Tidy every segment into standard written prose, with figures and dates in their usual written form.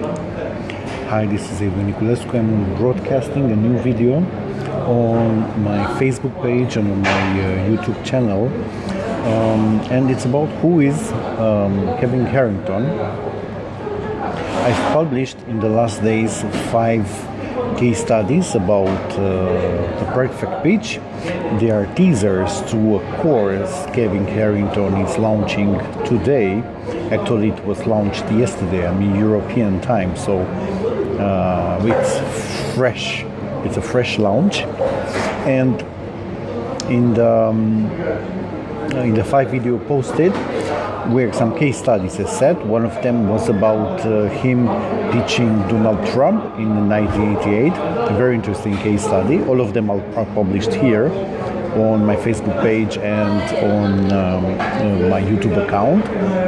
Hi, this is Adrian Niculescu. I'm broadcasting a new video on my Facebook page and on my YouTube channel, and it's about who is Kevin Harrington. I've published in the last days 5 case studies about the perfect pitch. They are teasers to a course Kevin Harrington is launching today. Actually, it was launched yesterday, European time, so it's fresh. It's a fresh launch, and in the 5 video posted were some case studies. As said, one of them was about him teaching Donald Trump in 1988. A very interesting case study. All of them are published here on my Facebook page and on my YouTube account.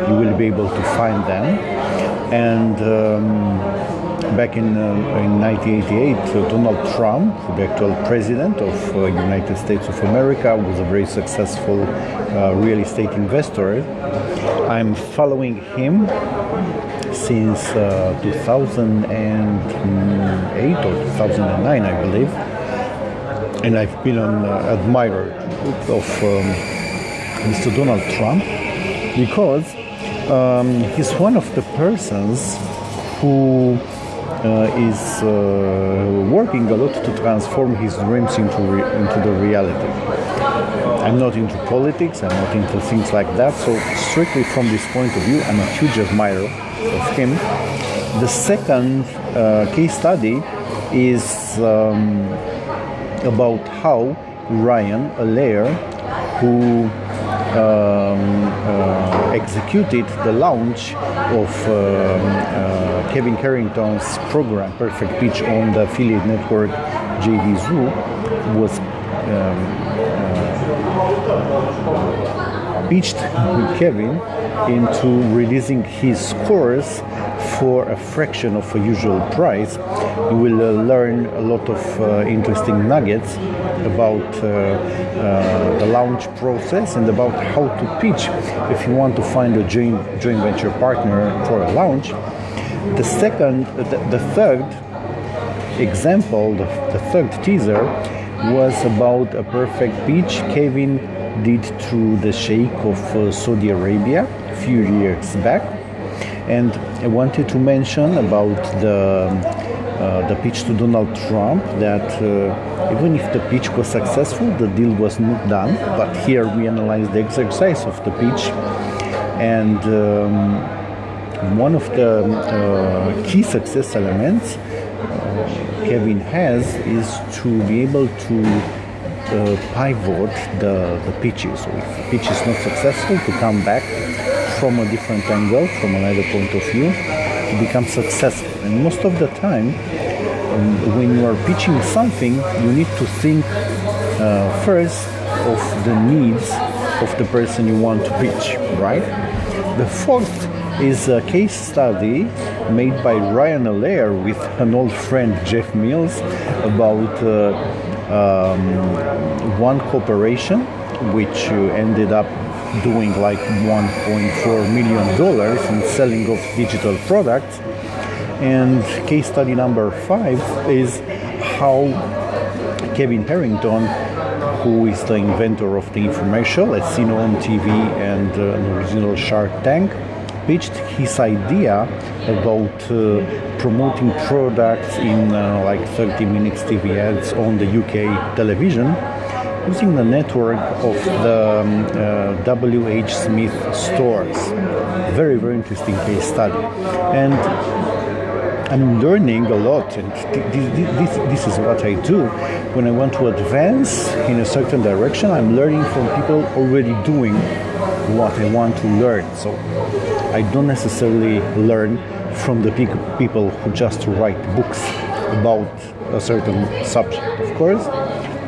You will be able to find them. And back in 1988, Donald Trump, the actual president of United States of America, was a very successful real estate investor. I'm following him since 2008 or 2009, I believe, and I've been an admirer of Mr. Donald Trump because he's one of the persons who is working a lot to transform his dreams into the reality. I'm not into politics, I'm not into things like that, so strictly from this point of view, I'm a huge admirer of him. The second case study is about how Ryan, a lawyer who executed the launch of Kevin Harrington's program Perfect Pitch on the affiliate network JVZoo, was pitched Kevin into releasing his course for a fraction of a usual price. You will learn a lot of interesting nuggets about the launch process and about how to pitch if you want to find a joint venture partner for a launch. The third example, the third teaser, was about a perfect pitch Kevin did to the Sheikh of Saudi Arabia a few years back. And I wanted to mention about the pitch to Donald Trump, that even if the pitch was successful, the deal was not done. But here we analyze the exercise of the pitch, and one of the key success elements Kevin has is to be able to pivot the pitches. So if the pitch is not successful, to come back from a different angle, from another point of view, to become successful. And most of the time, when you are pitching something, you need to think first of the needs of the person you want to pitch, right? The fourth is a case study made by Ryan Allaire with an old friend, Jeff Mills, about one corporation which ended up doing like $1.4 million in selling of digital products. And case study number 5 is how Kevin Harrington, who is the inventor of the infomercial as seen on TV and an original Shark Tank, pitched his idea about promoting products in like 30 minutes TV ads on the UK television using the network of the W.H. Smith stores. Very, very interesting case study. And I'm learning a lot, and this is what I do. When I want to advance in a certain direction, I'm learning from people already doing what I want to learn. So I don't necessarily learn from the people who just write books about a certain subject. Of course,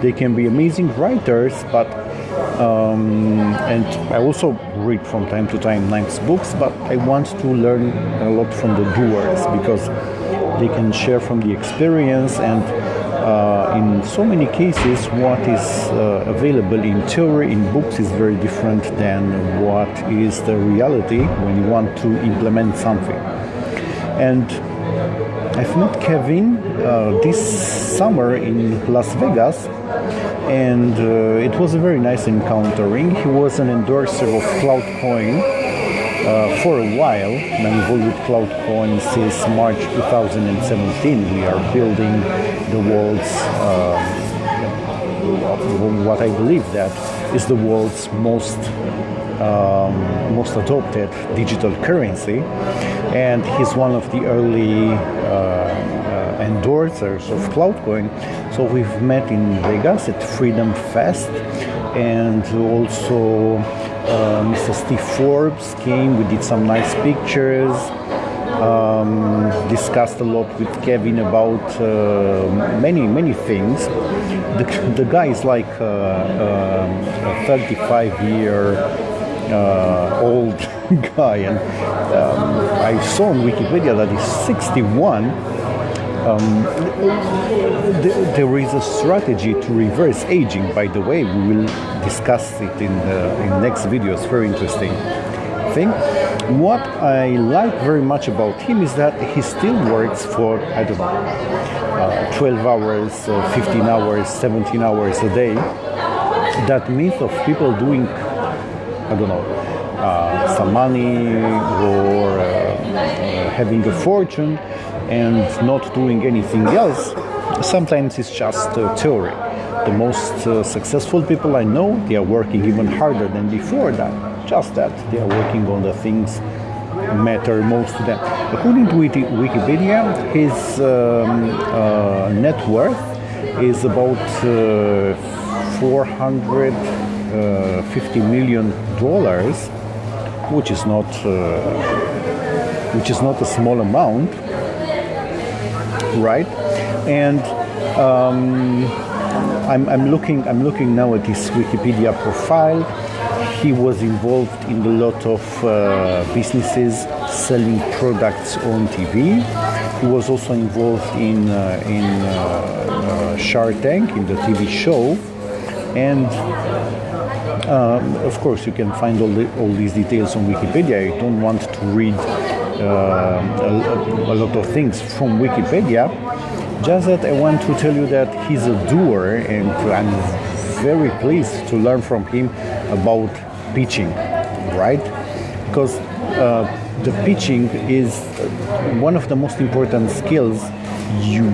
they can be amazing writers, but and I also read from time to time nice books, but I want to learn a lot from the doers, because they can share from the experience, and in so many cases what is available in theory in books is very different than what is the reality when you want to implement something. And I've met Kevin this summer in Las Vegas, and it was a very nice encountering. He was an endorser of Cloudcoin for a while. I'm involved with Cloudcoin since March 2017. We are building the world's, what I believe that is the world's most adopted digital currency, and he's one of the early endorsers of Cloudcoin. So we've met in Vegas at Freedom Fest, and also Mr. Steve Forbes came. We did some nice pictures, discussed a lot with Kevin about many things. The guy is like a 35-year old guy, and I saw on Wikipedia that he's 61. There is a strategy to reverse aging, by the way. We will discuss it in the next video. It's very interesting thing. What I like very much about him is that he still works for, I don't know, 12 hours, 15 hours, 17 hours a day. That myth of people doing, I don't know, some money or having a fortune and not doing anything else, sometimes it's just a theory. The most successful people I know, they are working even harder than before that. Just that they are working on the things matter most to them. According to Wikipedia, his net worth is about $450 million, which is not a small amount, right? And I'm looking now at his Wikipedia profile. He was involved in a lot of businesses selling products on TV. He was also involved in Shark Tank, in the TV show, and of course you can find all these details on Wikipedia. I don't want to read a lot of things from Wikipedia. Just that I want to tell you that he's a doer, and I'm very pleased to learn from him about pitching, right? Because the pitching is one of the most important skills you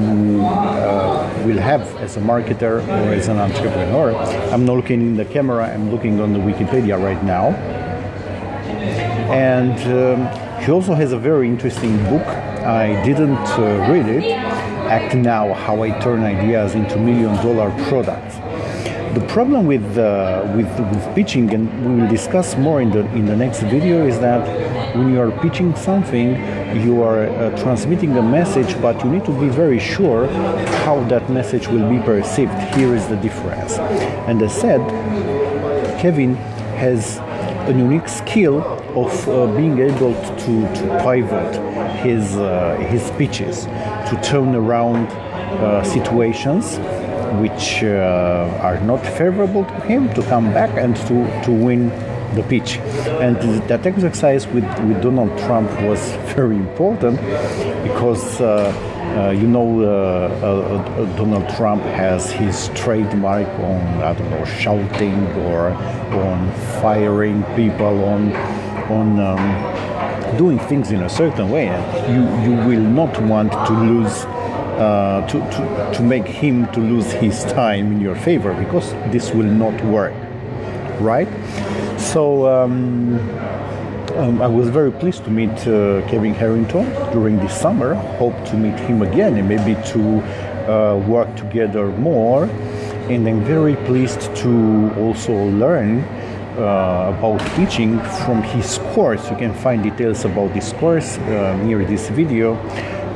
will have as a marketer or as an entrepreneur. I'm not looking in the camera, I'm looking on the Wikipedia right now. And he also has a very interesting book. I didn't read it. Act Now: How I Turn Ideas into $1 Million Products. The problem with pitching, and we will discuss more in the next video, is that when you are pitching something, you are transmitting a message, but you need to be very sure how that message will be perceived. Here is the difference. And as said, Kevin has a unique skill of being able to pivot his pitches, to turn around situations which are not favorable to him, to come back and to win the pitch. And that exercise with Donald Trump was very important because Donald Trump has his trademark on, I don't know, shouting or on firing people, on doing things in a certain way. And you will not want to lose to make him to lose his time in your favor, because this will not work, right? So I was very pleased to meet Kevin Harrington during this summer. Hope to meet him again and maybe to work together more. And I'm very pleased to also learn about pitching from his course. You can find details about this course near this video.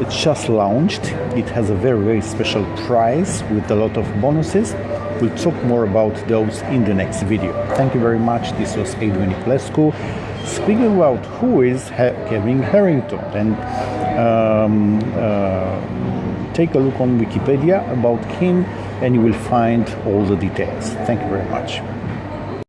It's just launched. It has a very, very special prize with a lot of bonuses. We'll talk more about those in the next video. Thank you very much. This was Adrian Niculescu speaking about who is Kevin Harrington. And take a look on Wikipedia about him and you will find all the details. Thank you very much.